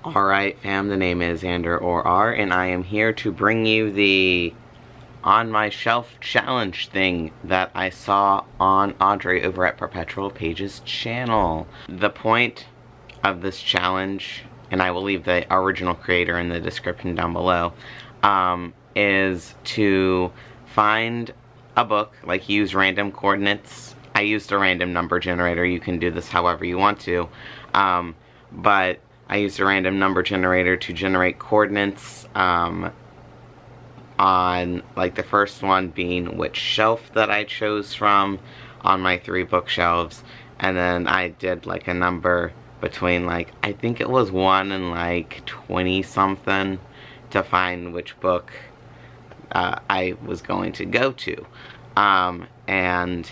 Alright fam, the name is Xander or R, and I am here to bring you the On My Shelf challenge thing that I saw on Audrey over at Perpetual Pages channel. The point of this challenge, and I will leave the original creator in the description down below, is to find a book, like use random coordinates. I used a random number generator. You can do this however you want to, but I used a random number generator to generate coordinates on, like, the first one being which shelf that I chose from on my 3 bookshelves, and then I did like a number between, like, I think it was 1 and like 20 something to find which book I was going to go to, and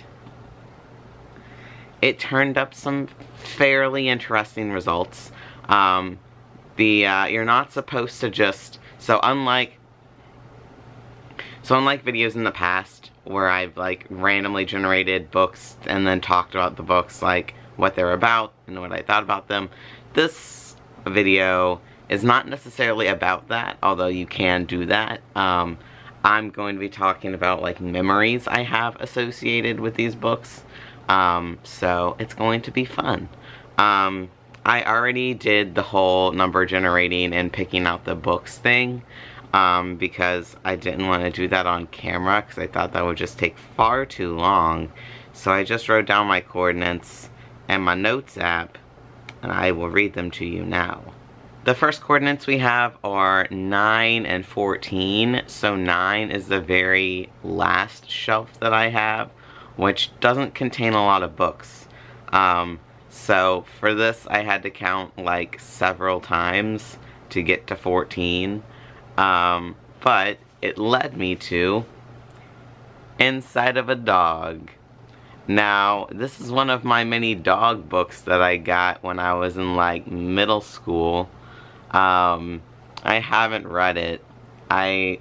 it turned up some fairly interesting results. You're not supposed to just, so unlike videos in the past where I've like randomly generated books and then talked about the books, like what they're about and what I thought about them, this video is not necessarily about that, although you can do that. I'm going to be talking about like memories I have associated with these books, so it's going to be fun. I already did the whole number generating and picking out the books thing, because I didn't want to do that on camera because I thought that would just take far too long. So I just wrote down my coordinates and my notes app, and I will read them to you now. The first coordinates we have are 9 and 14. So 9 is the very last shelf that I have, which doesn't contain a lot of books. So for this I had to count like several times to get to 14, but it led me to Inside of a Dog. Now this is one of my many dog books that I got when I was in like middle school. I haven't read it. I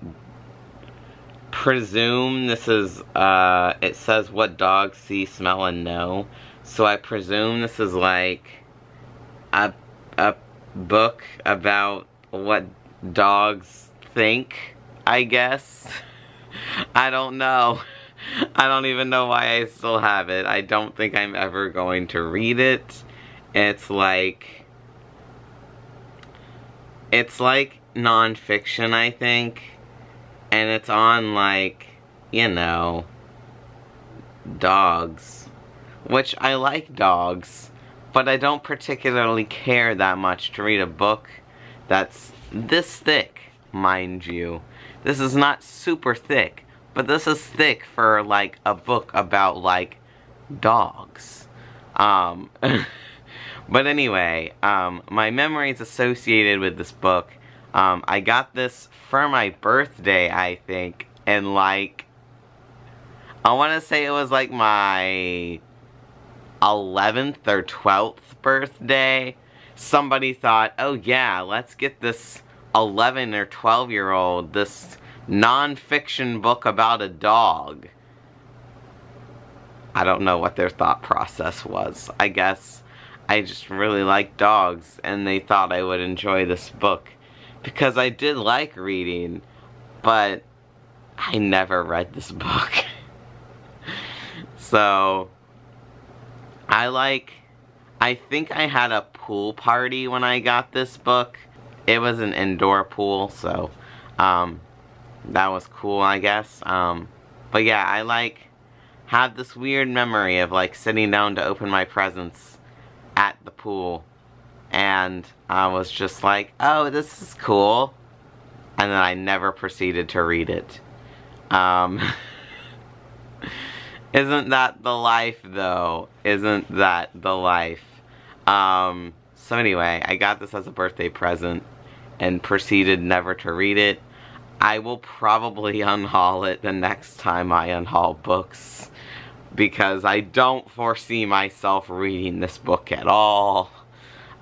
presume this is, it says what dogs see, smell, and know. So I presume this is like a book about what dogs think, I guess. I don't know. I don't even know why I still have it. I don't think I'm ever going to read it. It's like non-fiction, I think. And it's on, like, you know, dogs. Which I like dogs, but I don't particularly care that much to read a book that's this thick, mind you. This is not super thick, but this is thick for like a book about like dogs. But anyway, my memories associated with this book, I got this for my birthday, I think, and like, I want to say it was like my 11th or 12th birthday. Somebody thought, oh yeah, let's get this 11 or 12-year-old this non-fiction book about a dog. I don't know what their thought process was. I guess I just really like dogs and they thought I would enjoy this book because I did like reading, but I never read this book. So I think I had a pool party when I got this book. It was an indoor pool, so that was cool, I guess. But yeah, I had this weird memory of like sitting down to open my presents at the pool, and I was just like, oh, this is cool, and then I never proceeded to read it. Isn't that the life, though? Isn't that the life? So anyway, I got this as a birthday present and proceeded never to read it. I will probably unhaul it the next time I unhaul books, because I don't foresee myself reading this book at all.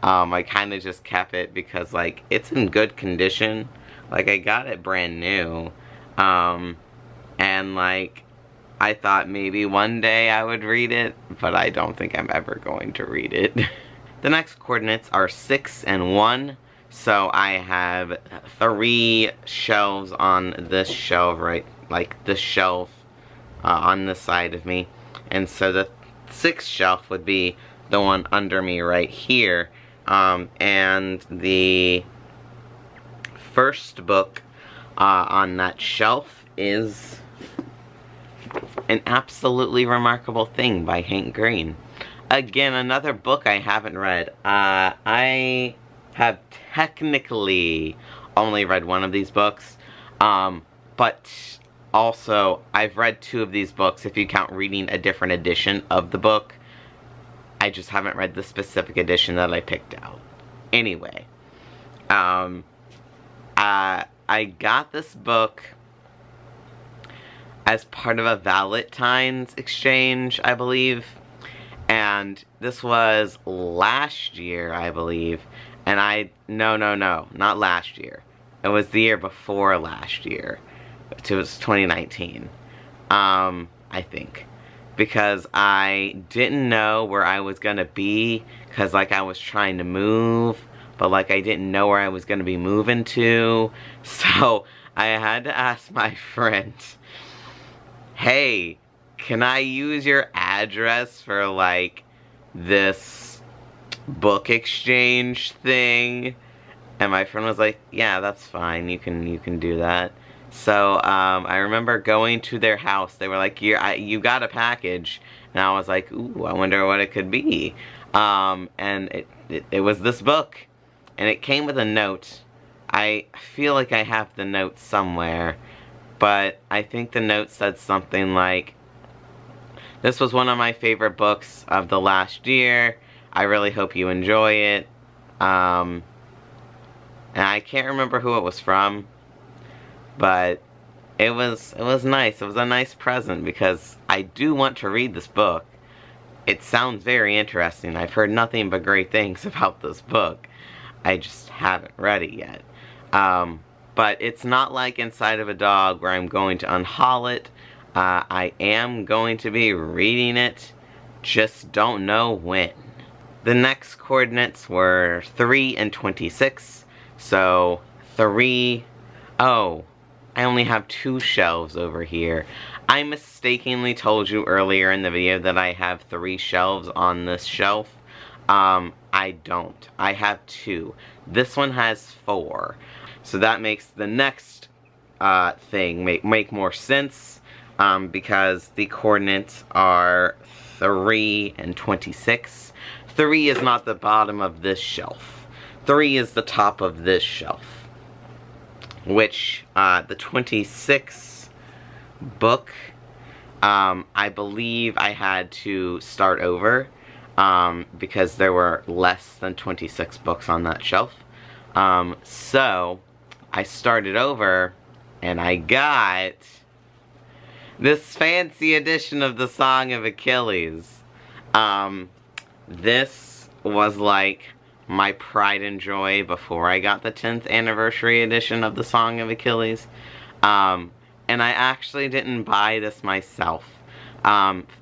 I kind of just kept it because, like, it's in good condition. Like, I got it brand new. And, like, I thought maybe one day I would read it, but I don't think I'm ever going to read it. The next coordinates are 6 and 1. So I have 3 shelves on this shelf, right, like this shelf on this side of me. And so the 6th shelf would be the one under me right here. And the first book on that shelf is An Absolutely Remarkable Thing by Hank Green. Again, another book I haven't read. I have technically only read one of these books, but also I've read 2 of these books if you count reading a different edition of the book. I just haven't read the specific edition that I picked out. Anyway, I got this book as part of a Valentine's exchange, I believe. And this was last year, I believe. And no, not last year. It was the year before last year. It was 2019. I think. Because I didn't know where I was gonna be. Because, like, I was trying to move. But, like, I didn't know where I was gonna be moving to. So, I had to ask my friend, hey, can I use your address for, like, this book exchange thing? And my friend was like, yeah, that's fine, you can do that. So, I remember going to their house. They were like, you got a package. And I was like, ooh, I wonder what it could be. And it was this book. And it came with a note. I feel like I have the note somewhere. But I think the note said something like, this was one of my favorite books of the last year. I really hope you enjoy it. And I can't remember who it was from. But it was nice. It was a nice present because I do want to read this book. It sounds very interesting. I've heard nothing but great things about this book. I just haven't read it yet. But it's not like Inside of a Dog where I'm going to unhaul it. I am going to be reading it. Just don't know when. The next coordinates were 3 and 26. So 3... Oh, I only have 2 shelves over here. I mistakenly told you earlier in the video that I have 3 shelves on this shelf. I don't. I have 2. This one has 4. So that makes the next thing make more sense. Because the coordinates are 3 and 26. 3 is not the bottom of this shelf. 3 is the top of this shelf. Which, the 26 book, I believe I had to start over. Because there were less than 26 books on that shelf. So, I started over, and I got this fancy edition of the Song of Achilles. This was like my pride and joy before I got the 10th anniversary edition of the Song of Achilles. And I actually didn't buy this myself.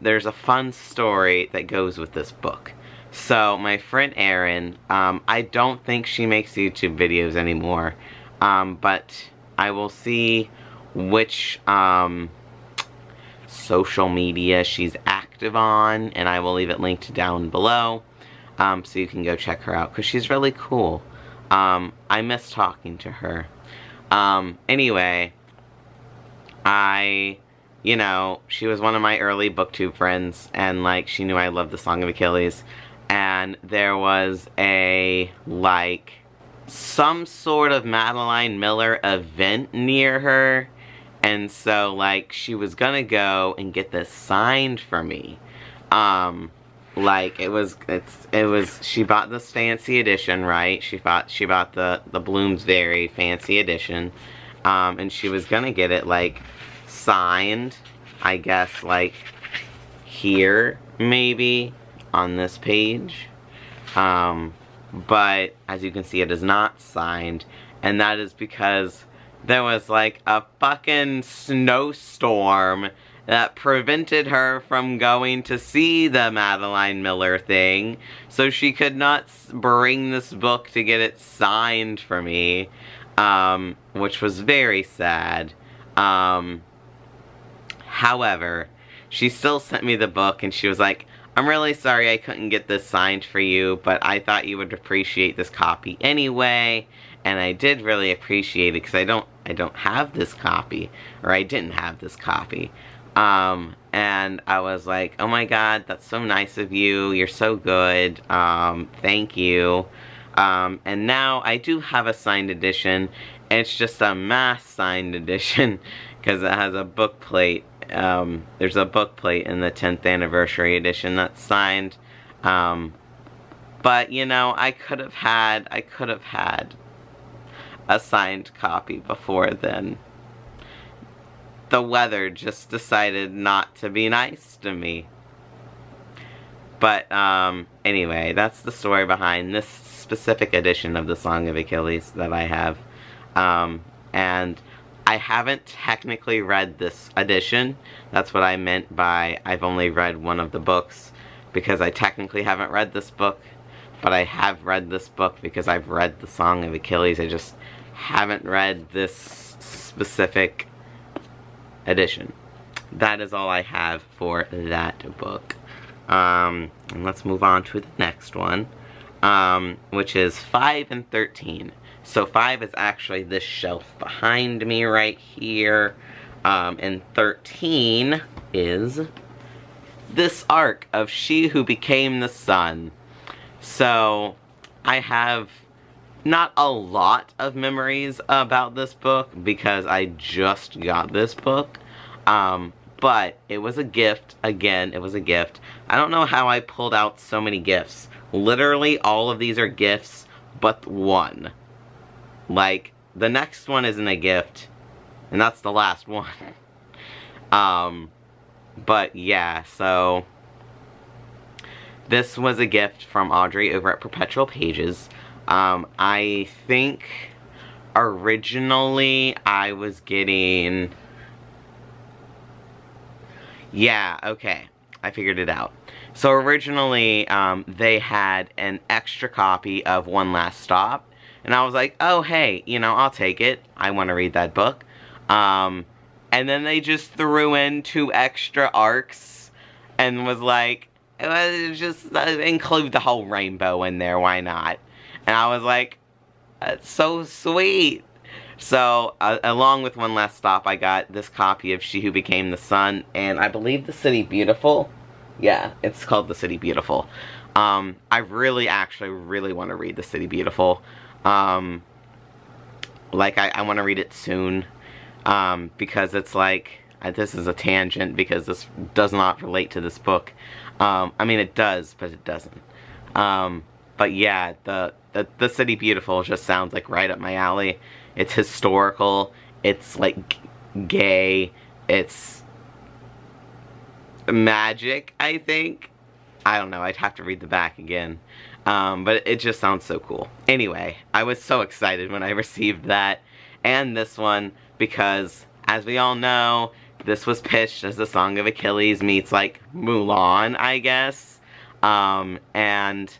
There's a fun story that goes with this book. So, my friend Erin, I don't think she makes YouTube videos anymore. But I will see which, social media she's active on, and I will leave it linked down below, so you can go check her out, because she's really cool. I miss talking to her. Anyway, you know, she was one of my early BookTube friends, and, like, she knew I loved the Song of Achilles, and there was a, like, some sort of Madeline Miller event near her. And so, like, she was gonna go and get this signed for me. Like, she bought this fancy edition, right? She bought the Bloomsbury fancy edition. And she was gonna get it, like, signed, I guess, like, here, maybe, on this page. But, as you can see, it is not signed. And that is because there was, like, a fucking snowstorm that prevented her from going to see the Madeline Miller thing, so she could not bring this book to get it signed for me, which was very sad. However, she still sent me the book, and she was like, I'm really sorry I couldn't get this signed for you, but I thought you would appreciate this copy anyway. And I did really appreciate it, because I don't have this copy, or I didn't have this copy. And I was like, oh my god, that's so nice of you, you're so good, thank you. And now I do have a signed edition. It's just a mass signed edition, because it has a book plate. There's a book plate in the 10th anniversary edition that's signed. But, you know, I could have had a signed copy before then. The weather just decided not to be nice to me. But, anyway, that's the story behind this specific edition of the Song of Achilles that I have. And I haven't technically read this edition. That's what I meant by I've only read one of the books, because I technically haven't read this book, but I have read this book because I've read the Song of Achilles. I just haven't read this specific edition. That is all I have for that book. And let's move on to the next one, which is 5 and 13. So 5 is actually this shelf behind me right here, and 13 is this arc of She Who Became the Sun. So I have not a lot of memories about this book, because I just got this book, but it was a gift. Again, it was a gift. I don't know how I pulled out so many gifts. Literally all of these are gifts but one. Like, the next one isn't a gift, and that's the last one. But yeah, so this was a gift from Audrey over at Perpetual Pages. I think originally I was getting... Yeah, okay, I figured it out. So originally, they had an extra copy of One Last Stop. And I was like, oh, hey, you know, I'll take it. I want to read that book. And then they just threw in 2 extra arcs and was like, just include the whole rainbow in there, why not? And I was like, that's so sweet. So, along with One Last Stop, I got this copy of She Who Became the Sun, and I believe The City Beautiful. Yeah, it's called The City Beautiful. I actually really want to read The City Beautiful. Like, I want to read it soon, because it's like, this is a tangent, because this does not relate to this book. I mean, it does, but it doesn't. But yeah, the City Beautiful just sounds like right up my alley. It's historical, it's like gay, it's magic, I think. I don't know, I'd have to read the back again. But it just sounds so cool. Anyway, I was so excited when I received that, and this one, because, as we all know, this was pitched as the Song of Achilles meets, like, Mulan, I guess. And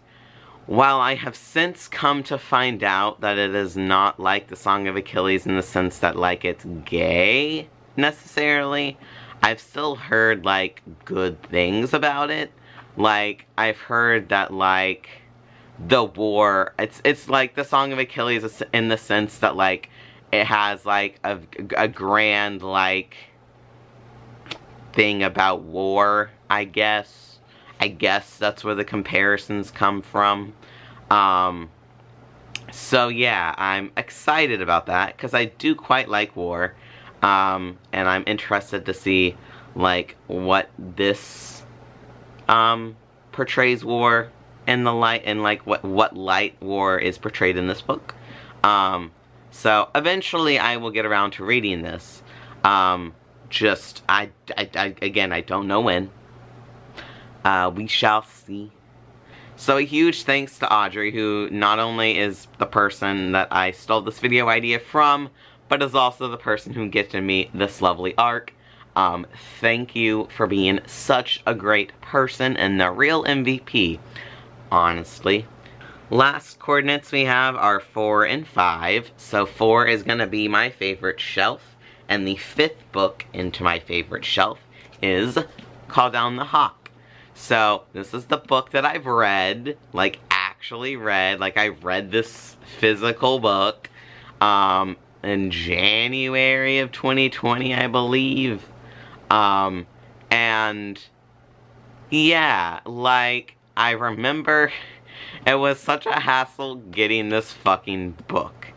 while I have since come to find out that it is not like the Song of Achilles in the sense that, like, it's gay, necessarily, I've still heard, like, good things about it. Like, I've heard that, like, the war, it's like the Song of Achilles in the sense that, like, it has, like, a grand, like, thing about war, I guess. I guess that's where the comparisons come from. So yeah, I'm excited about that, because I do quite like war. And I'm interested to see, like, what this, portrays war in the light, and, like, what light war is portrayed in this book. So eventually I will get around to reading this. Again, I don't know when. We shall see. So a huge thanks to Audrey, who not only is the person that I stole this video idea from, but is also the person who gifted me this lovely arc. Thank you for being such a great person and the real MVP, honestly. Last coordinates we have are 4 and 5. So 4 is going to be my favorite shelf, and the 5th book into my favorite shelf is Call Down the Hawk. So this is the book that I've read, like actually read, like I read this physical book in January of 2020, I believe. And yeah, like I remember it was such a hassle getting this fucking book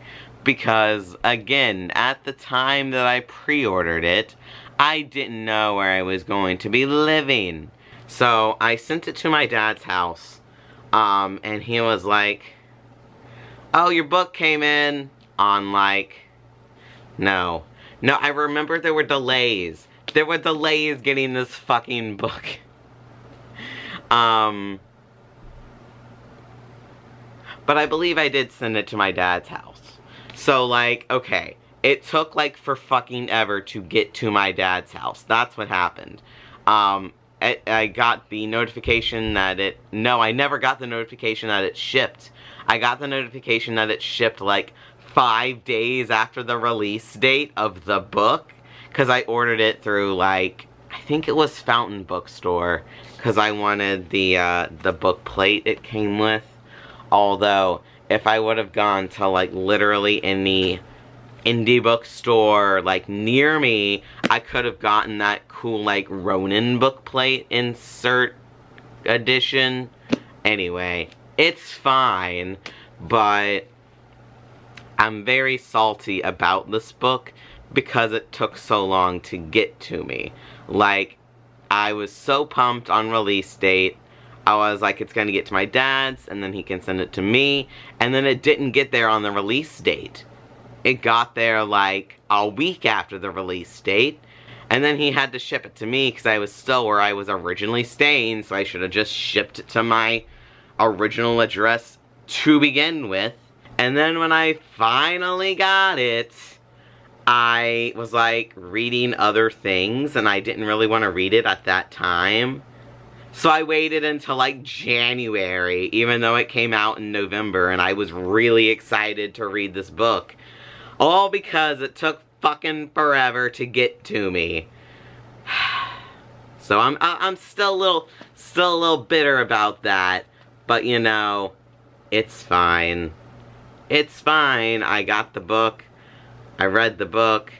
because, again, at the time that I pre-ordered it, I didn't know where I was going to be living. So I sent it to my dad's house, and he was like, oh, your book came in on, like, no, I remember there were delays. There were delays getting this fucking book. But I believe I did send it to my dad's house. So, like, okay, it took, like, for fucking ever to get to my dad's house. That's what happened. I got the notification that no, I never got the notification that it shipped. I got the notification that it shipped, like, 5 days after the release date of the book. Because I ordered it through, like, I think it was Fountain Bookstore. Because I wanted the book plate it came with. Although, if I would have gone to, like, literally any indie bookstore, like, near me, I could have gotten that cool, like, Ronin book plate insert edition. Anyway, it's fine, but I'm very salty about this book because it took so long to get to me. Like, I was so pumped on release date. I was like, it's gonna get to my dad's, and then he can send it to me, and then it didn't get there on the release date. It got there, like, a week after the release date, and then he had to ship it to me, because I was still where I was originally staying, so I should have just shipped it to my original address to begin with. And then when I finally got it, I was, like, reading other things, and I didn't really want to read it at that time. So I waited until, like, January, even though it came out in November, and I was really excited to read this book. All because it took fucking forever to get to me. So I'm still a little bitter about that, but you know, it's fine. It's fine. I got the book. I read the book.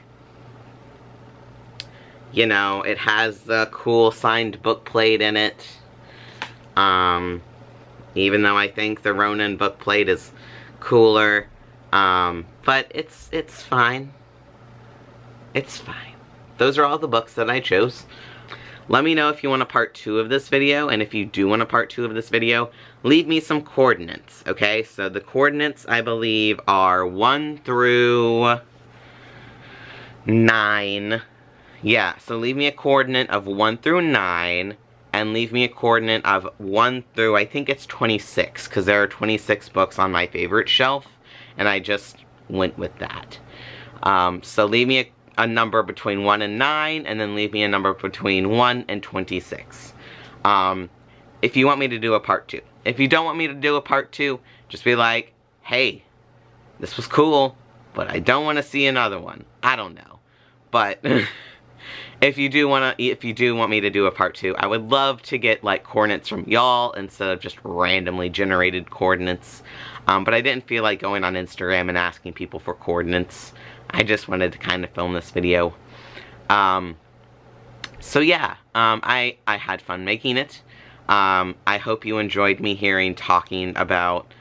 You know, it has the cool signed book plate in it. Even though I think the Ronin book plate is cooler. But it's fine. It's fine. Those are all the books that I chose. Let me know if you want a part 2 of this video, and if you do want a part 2 of this video, leave me some coordinates, okay? So the coordinates, I believe, are 1 through 9. Yeah, so leave me a coordinate of 1 through 9, and leave me a coordinate of 1 through, I think it's 26, because there are 26 books on my favorite shelf, and I just went with that. So leave me a number between 1 and 9, and then leave me a number between 1 and 26. If you want me to do a part 2. If you don't want me to do a part 2, just be like, hey, this was cool, but I don't want to see another one. I don't know. But if you do want me to do a part 2, I would love to get, like, coordinates from y'all instead of just randomly generated coordinates. But I didn't feel like going on Instagram and asking people for coordinates. I just wanted to kind of film this video. So yeah, I had fun making it. I hope you enjoyed me talking about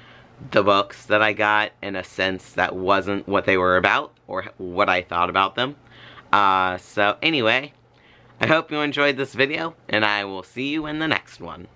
the books that I got in a sense that wasn't what they were about or what I thought about them. So anyway, I hope you enjoyed this video, and I will see you in the next one.